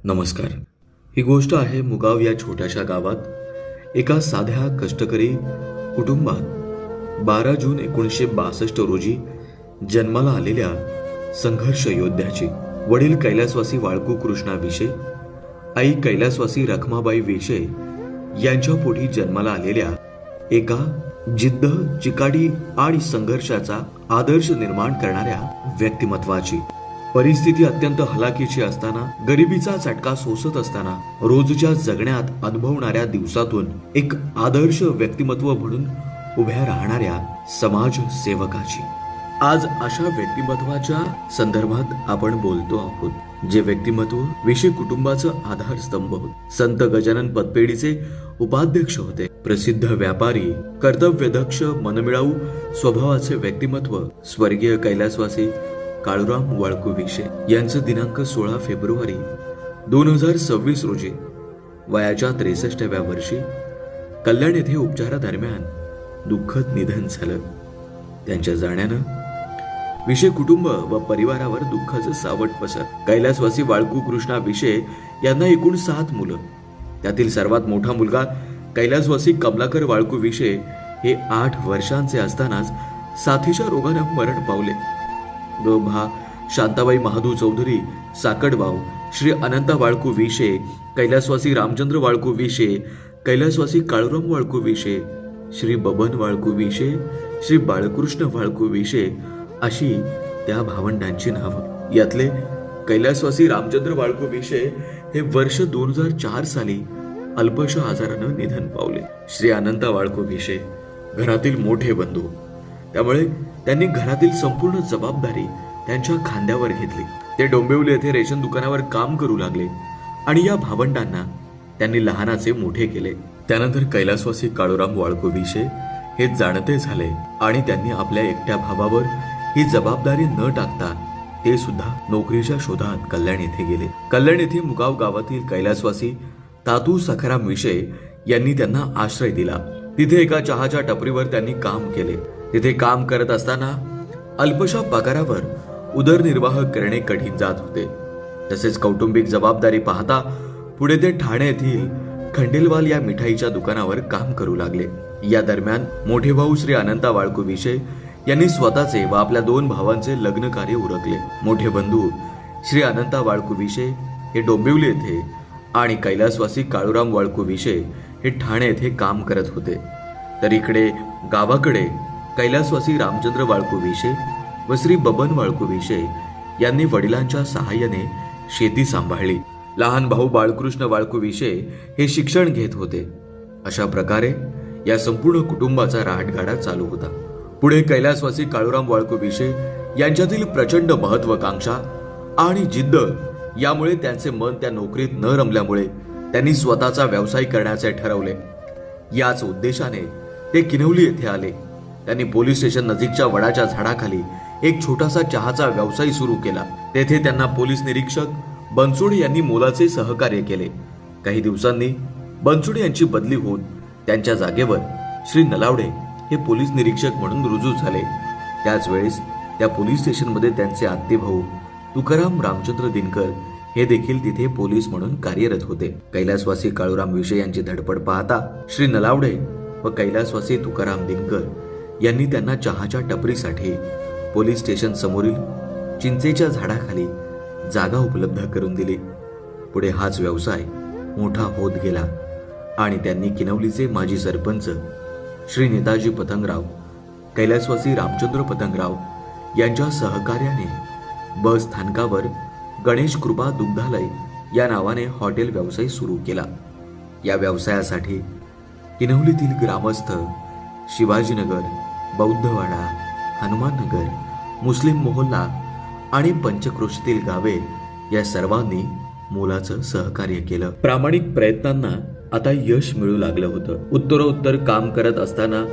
नमस्कार. ही गोष्ट आहे मुगाव या छोट्याशा गावात एका साध्या कष्टकरी कुटुंबात 12 जून 1962 रोजी जन्माला आलेल्या संघर्ष योद्ध्याची. वडील कैलासवासी वाळकू कृष्णा विशे, आई कैलासवासी रखमाबाई विशे यांच्या पोटी जन्माला आलेल्या एका जिद्द, चिकाटी आणि संघर्षाचा आदर्श निर्माण करणाऱ्या व्यक्तिमत्वाची. परिस्थिती अत्यंत हलाखीची असताना, गरिबीचा चटका सोसत असताना, रोजच्या जगण्यात अनुभवणाऱ्या दिवसातून एक आदर्श व्यक्तिमत्व म्हणून उभ्या राहणाऱ्या समाज सेवकाची. आज अशा व्यक्तिमत्वाच्या संदर्भात आपण बोलतो आहोत, जे व्यक्तिमत्व विशे कुटुंबाचं आधारस्तंभ होते. संत गजानन पतपेढीचे उपाध्यक्ष होते. प्रसिद्ध व्यापारी, कर्तव्यदक्ष, मनमिळाऊ स्वभावाचे व्यक्तिमत्व स्वर्गीय कैलासवासी काळूराम वाळकू विशे यांचं दिनांक 16 फेब्रुवारी 2026 रोजी वयाच्या 63व्या वर्षी कल्याण येथे उपचारादरम्यान दुःखद निधन झालं. त्यांच्या जाण्यानं विशे कुटुंब व परिवारावर दुःखाचं सावट पसरलं. कैलासवासी वाळकू कृष्णा विशे यांना एकूण 7 मुलं. त्यातील सर्वात मोठा मुलगा कैलासवासी कमलाकर वाळकू विशे हे 8 वर्षांचे असतानाच साथीच्या रोगानं मरण पावले. भा शांताबाई महादू चौधरी साकडवाव, श्री अनंता वाळकू विशे, कैलासवासी रामचंद्र वाळकू विशे, कैलासवासी काळूराम वाळकू विशे, श्री बबन वाळकू विशे, श्री बाळकृष्ण वाळकू विशे अशी त्या भावंडांची नावं. यातले कैलासवासी रामचंद्र वाळकू विशे हे वर्ष 2004 साली अल्पशा आजारानं निधन पावले. श्री अनंता वाळकू विशे घरातील मोठे बंधू, त्यामुळे त्यांनी घरातील संपूर्ण जबाबदारी त्यांच्या खांद्यावर घेतली. ते डोंबिवली येथे रेशन दुकानावर काम करू लागले आणि या भावंडांना त्यांनी लहानाचे मोठे केले. त्यानंतर कैलासवासी काळूराम वाळकू विशे हे जाणते झाले आणि त्यांनी आपल्या एकट्या भावावर ही जबाबदारी न टाकता ते सुद्धा नोकरीच्या शोधात कल्याण येथे गेले. कल्याण येथे मुगाव गावातील कैलासवासी तातू सखाराम विशे यांनी त्यांना आश्रय दिला. तिथे एका चहाच्या टपरीवर त्यांनी काम केले. तिथे काम करत असताना अल्पशा पगारावर उदरनिर्वाह करणे कठीण जात होते. तसेच कौटुंबिक जबाबदारी पाहता पुढे ते ठाणे येथील खंडेलवाल या मिठाईच्या दुकानावर काम करू लागले. या दरम्यान मोठे भाऊ श्री अनंता वाळकू विशे यांनी स्वतःचे व आपल्या 2 भावांचे लग्न कार्य उरकले. मोठे बंधू श्री अनंता वाळकू विशे हे डोंबिवली येथे आणि कैलासवासी काळूराम वाळकू विशे हे ठाणे येथे काम करत होते. तर इकडे गावाकडे कैलासवासी रामचंद्र वाळकू विशे व श्री बबन वाळकू विशे यांनी वडिलांच्या सहाय्याने शेती सांभाळली. लहान भाऊ बाळकृष्ण वाळकू विशे हे शिक्षण घेत होते. अशा प्रकारे या संपूर्ण कुटुंबाचा राहटगाडा चालू होता. पुढे कैलासवासी काळूराम वाळकू विशे यांच्यातील प्रचंड महत्वाकांक्षा आणि जिद्द यामुळे त्यांचे मन त्या नोकरीत न रमल्यामुळे त्यांनी स्वतःचा व्यवसाय करण्याचे ठरवले. याच उद्देशाने ते किनवली येथे आले. त्यांनी पोलीस स्टेशन नजीकच्या वडाच्या झाडाखाली एक छोटासा चहाचा व्यवसाय सुरू केला. तेथे त्यांना पोलीस निरीक्षक बनसोडे यांनी मोलाचे सहकार्य केले. काही दिवसांनी बनसोडे यांची बदली होऊन त्यांच्या जागेवर श्री नलावडे हे पोलीस निरीक्षक म्हणून रुजू झाले. त्याच वेळेस त्या पोलीस स्टेशनमध्ये त्यांचे आत्ते भाऊ तुकाराम रामचंद्र दिनकर हे देखील तिथे पोलीस म्हणून कार्यरत होते. कैलासवासी काळूराम विशे यांची धडपड पाहता श्री नलावडे व कैलासवासी तुकाराम दिनकर यांनी त्यांना चहाच्या टपरीसाठी पोलीस स्टेशन समोरील चिंचेच्या झाडाखाली जागा उपलब्ध करून दिली. पुढे हाच व्यवसाय मोठा होत गेला आणि त्यांनी किनवलीचे माजी सरपंच श्री नेताजी पतंगराव, कैलासवासी रामचंद्र पतंगराव यांच्या सहकार्याने बस स्थानकावर गणेश कृपा दुग्धालय या नावाने हॉटेल व्यवसाय सुरू केला. या व्यवसायासाठी किनवलीतील ग्रामस्थ, शिवाजीनगर, बौद्धवाडा, हनुमाननगर, मुस्लिम मोहल्ला आणि पंचक्रोशीतील गावे या सर्वांनी मोलाचं सहकार्य केलं. प्रामाणिक प्रयत्नांना आता यश मिळू लागलं होतं. उत्तरोत्तर काम करत असताना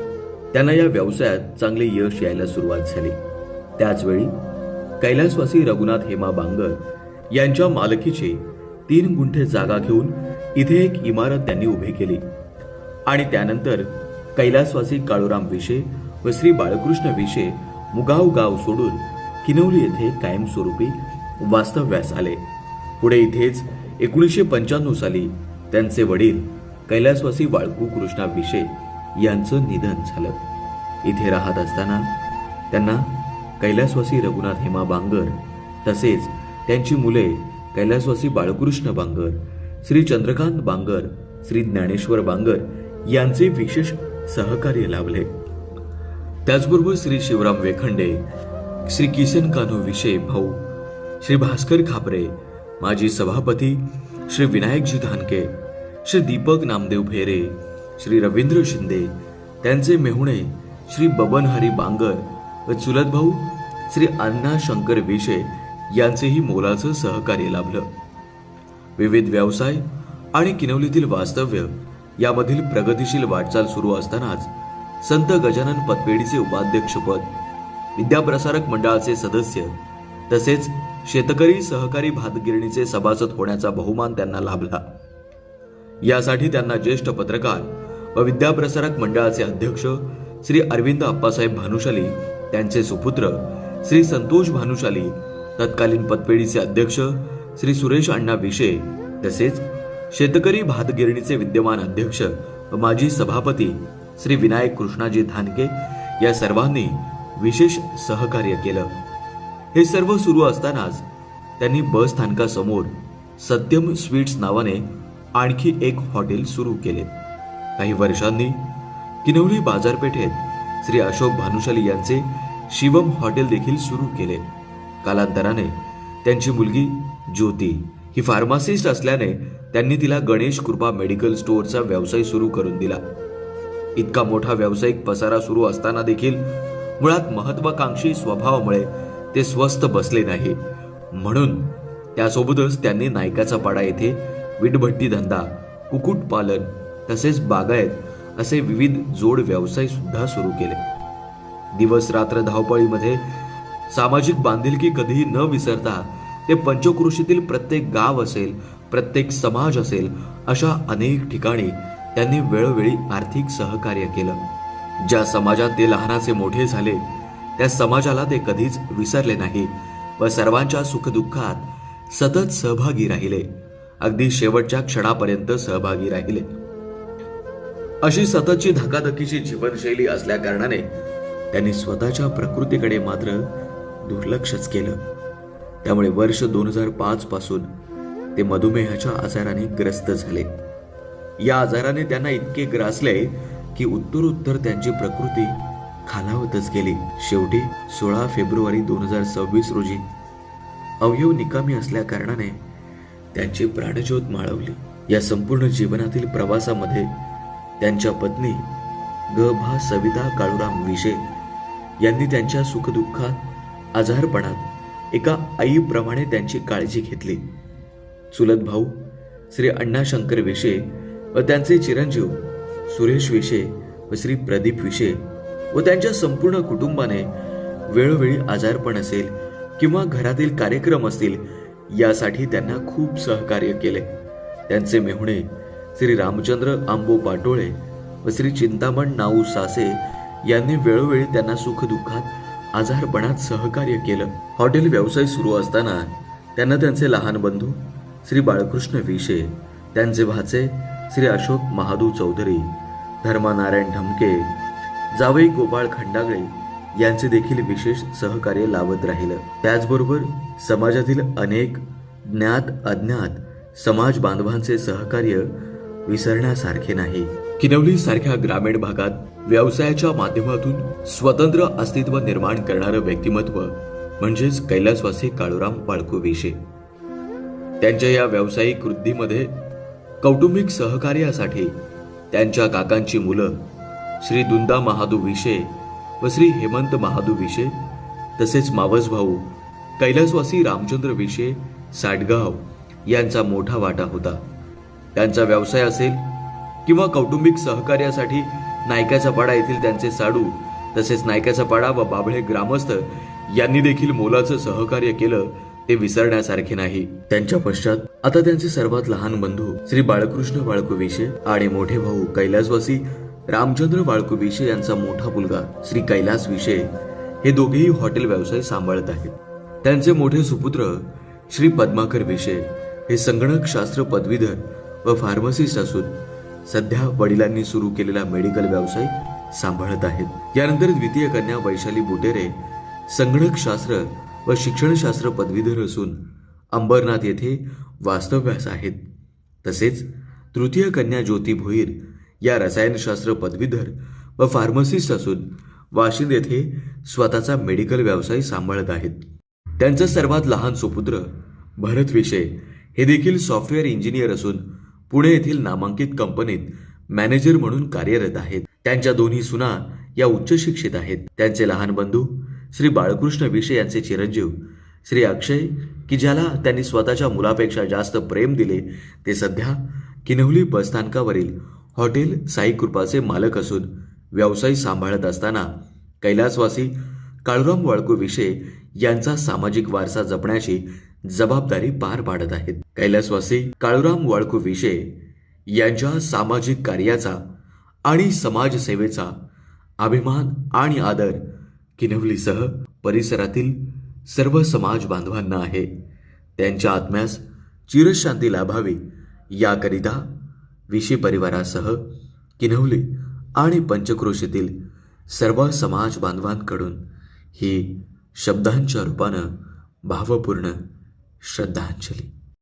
त्यांना या व्यवसायात चांगले यश यायला सुरुवात झाली. त्याचवेळी कैलासवासी रघुनाथ हेमा बांगर यांच्या मालकीची 3 गुंठे जागा घेऊन इथे एक इमारत त्यांनी उभी केली आणि त्यानंतर कैलासवासी काळूराम विशे व श्री बाळकृष्ण विशे मुगाव गाव सोडून किनवली येथे कायमस्वरूपी वास्तव्यास आले. पुढे इथेच 1995 साली त्यांचे वडील कैलासवासी वाळकू कृष्णा विशे यांचं निधन झालं. इथे राहत असताना त्यांना कैलासवासी रघुनाथ हेमा बांगर तसेच त्यांची मुले कैलासवासी बाळकृष्ण बांगर, श्री चंद्रकांत बांगर, श्री ज्ञानेश्वर बांगर यांचे विशेष सहकार्य लाभले. त्याचबरोबर श्री शिवराम वेखंडे, श्री किसन कान्हो विशे भाऊ, श्री भास्कर खापरे, माजी सभापती श्री विनायकजी धानके, श्री दीपक नामदेव भेरे, श्री रवींद्र शिंदे, त्यांचे मेहुणे श्री बबनहरी बांगर व चुलत भाऊ श्री अण्णा शंकर विशे यांचेही मोलाचं सहकार्य लाभलं. विविध व्यवसाय आणि किनवलीतील वास्तव्य यामधील प्रगतिशील वाटचाल सुरू असतानाच संत गजानन पतपेढीचे उपाध्यक्षपद, विद्याप्रसारक मंडळाचे सदस्य तसेच शेतकरी सहकारी भातगिरणीचे सभासद होण्याचा बहुमान त्यांना लाभला. यासाठी त्यांना ज्येष्ठ पत्रकार व विद्याप्रसारक मंडळाचे अध्यक्ष श्री अरविंद अप्पासाहेब भानुशाली, त्यांचे सुपुत्र श्री संतोष भानुशाली, तत्कालीन पतपेढीचे अध्यक्ष श्री सुरेश अण्णा विशे तसेच शेतकरी भातगिरणीचे विद्यमान अध्यक्ष व माजी सभापती श्री विनायक कृष्णाजी धानके या सर्वांनी विशेष सहकार्य केलं. हे सर्व सुरू असतानाच त्यांनी बस स्थानकासमोर सत्यम स्वीट्स नावाने आणखी एक हॉटेल सुरू केले. काही वर्षांनी किनवली बाजारपेठेत श्री अशोक भानुशाली यांचे शिवम हॉटेल देखील सुरू केले. कालांतराने त्यांची मुलगी ज्योती ही फार्मासिस्ट असल्याने त्यांनी तिला गणेश कृपा मेडिकल स्टोअरचा व्यवसाय सुरू करून दिला. इतका मोठा व्यावसायिक पसारा सुरू असताना देखील मुळात महत्वाकांक्षी स्वभावामुळे ते स्वस्थ बसले नाही. म्हणून त्यासोबतच त्यांनी नायकाचा पाडा येथे वीटभट्टी धंदा, कुक्कुटपालन तसेच बागायत असे विविध जोड व्यवसाय सुद्धा सुरू केले. दिवस रात्र धावपळीमध्ये सामाजिक बांधिलकी कधीही न विसरता ते पंचक्रोशीतील प्रत्येक गाव असेल, प्रत्येक समाज असेल, अशा अनेक ठिकाणी त्यांनी वेळोवेळी आर्थिक सहकार्य केलं. ज्या समाजात ते लहानाचे मोठे झाले त्या समाजाला ते कधीच विसरले नाही व सर्वांच्या सुखदुःखात सतत सहभागी राहिले, अगदी शेवटच्या क्षणापर्यंत सहभागी राहिले. अशी सततची धकाधकीची जीवनशैली असल्या कारणाने त्यांनी स्वतःच्या प्रकृतीकडे मात्र दुर्लक्षच केलं. त्यामुळे वर्ष 2005 पासून ते मधुमेहाच्या आजाराने ग्रस्त झाले. या आजाराने त्यांना इतके ग्रासले की उत्तरोत्तर त्यांची प्रकृती खालावतच गेली. शेवटी 16 फेब्रुवारी 2026 रोजी अवयव निकामी असल्या कारणाने त्यांची प्राणज्योत माळवली. या संपूर्ण जीवनातील प्रवासामध्ये त्यांच्या पत्नी भा सविता काळूराम विशे यांनी त्यांच्या सुखदुःखात, आजारपणात एका आईप्रमाणे त्यांची काळजी घेतली. चुलत भाऊ श्री अण्णा शंकर विशे व त्यांचे चिरंजीव सुरेश विशे व श्री प्रदीप विशे व त्यांच्या संपूर्ण कुटुंबाने वेळोवेळी आजारपण असेल किंवा घरातील कार्यक्रम असतील यासाठी त्यांना खूप सहकार्य केले. त्यांचे मेहुणे श्री रामचंद्र आंबो पाटोळे व श्री चिंतामण नाऊ सासे यांनी वेळोवेळी त्यांना सुखदुःखात, आजारपणात सहकार्य केलं. हॉटेल व्यवसाय सुरू असताना त्यांना त्यांचे लहान बंधू श्री बाळकृष्ण विशे, त्यांचे भाचे श्री अशोक महादू चौधरी, धर्मानारायण ढमके, जावई गोपाळ खंडागळे यांचे देखील विशेष सहकार्य लाभत राहिलं. त्याचबरोबर समाजातील अनेक ज्ञात अज्ञात समाज बांधवांचे सहकार्य विसरण्यासारखे नाही. किनवली सारख्या ग्रामीण भागात व्यवसायाच्या माध्यमातून स्वतंत्र अस्तित्व निर्माण करणारं व्यक्तिमत्व म्हणजेच कैलासवासी काळूराम वाळकू विशे. त्यांच्या या व्यावसायिक वृद्धीमध्ये कौटुंबिक सहकार्यासाठी त्यांच्या काकांची मुलं श्री दुंदा महादू विशे व श्री हेमंत महादू विशे तसेच मावस भाऊ कैलासवासी रामचंद्र विशे साटगाव यांचा मोठा वाटा होता. त्यांचा व्यवसाय असेल किंवा कौटुंबिक सहकार्यासाठी नायकाचा पाडा येथील त्यांचे साडू तसेच नायकाचा पाडा व बाबळे ग्रामस्थ यांनी देखील मोलाचं सहकार्य केलं ते विसरण्यासारखे नाही. त्यांच्या पश्चात आता त्यांचे सर्वात लहान बंधू श्री बाळकृष्ण वाळकू विशे आणि मोठे भाऊ कैलासवासी रामचंद्र वाळकू विशे यांचा मोठा मुलगा श्री कैलास विशे हे दोघेही हॉटेल व्यवसाय सांभाळत आहेत. त्यांचे मोठे सुपुत्र श्री पद्माकर विशे हे संगणकशास्त्र पदवीधर व फार्मसिस्ट असून सध्या वडिलांनी सुरू केलेला मेडिकल व्यवसाय सांभाळत आहेत. यानंतर द्वितीय कन्या वैशाली बुटेरे संगणकशास्त्र व शिक्षणशास्त्र पदवीधर असून अंबरनाथ येथे वास्तव्यास आहेत. तसेच तृतीय कन्या ज्योती भोईर या रसायनशास्त्र पदवीधर व फार्मसिस्ट असून वाशिंद येथे स्वतःचा मेडिकल व्यवसाय सांभाळत आहेत. त्यांचा सर्वात लहान सुपुत्र भरत विशे हे देखील सॉफ्टवेअर इंजिनियर असून पुणे येथील नामांकित कंपनीत मॅनेजर म्हणून कार्यरत आहेत. त्यांच्या दोन्ही सुना या उच्च शिक्षित आहेत. त्यांचे लहान बंधू श्री बाळकृष्ण विशे यांचे चिरंजीव श्री अक्षय, की ज्याला त्यांनी स्वतःच्या मुलापेक्षा जास्त प्रेम दिले, ते सध्या किनवली बसस्थानकावरील हॉटेल साई कृपाचे मालक असून व्यवसाय सांभाळत असताना कैलासवासी काळूराम वाळकू विशे यांचा सामाजिक वारसा जपण्याची जबाबदारी पार पाडत आहेत. कैलासवासी काळूराम वाळकू विशे यांच्या सामाजिक कार्याचा आणि समाजसेवेचा अभिमान आणि आदर किनवलीसह परिसरातील सर्व समाज बांधवांना आहे. त्यांच्या आत्म्यास चिरशांती लाभावी याकरिता विशे परिवारासह किनवली आणि पंचक्रोशीतील सर्व समाज बांधवांकडून ही शब्दांच्या रूपानं भावपूर्ण श्रद्धांजली.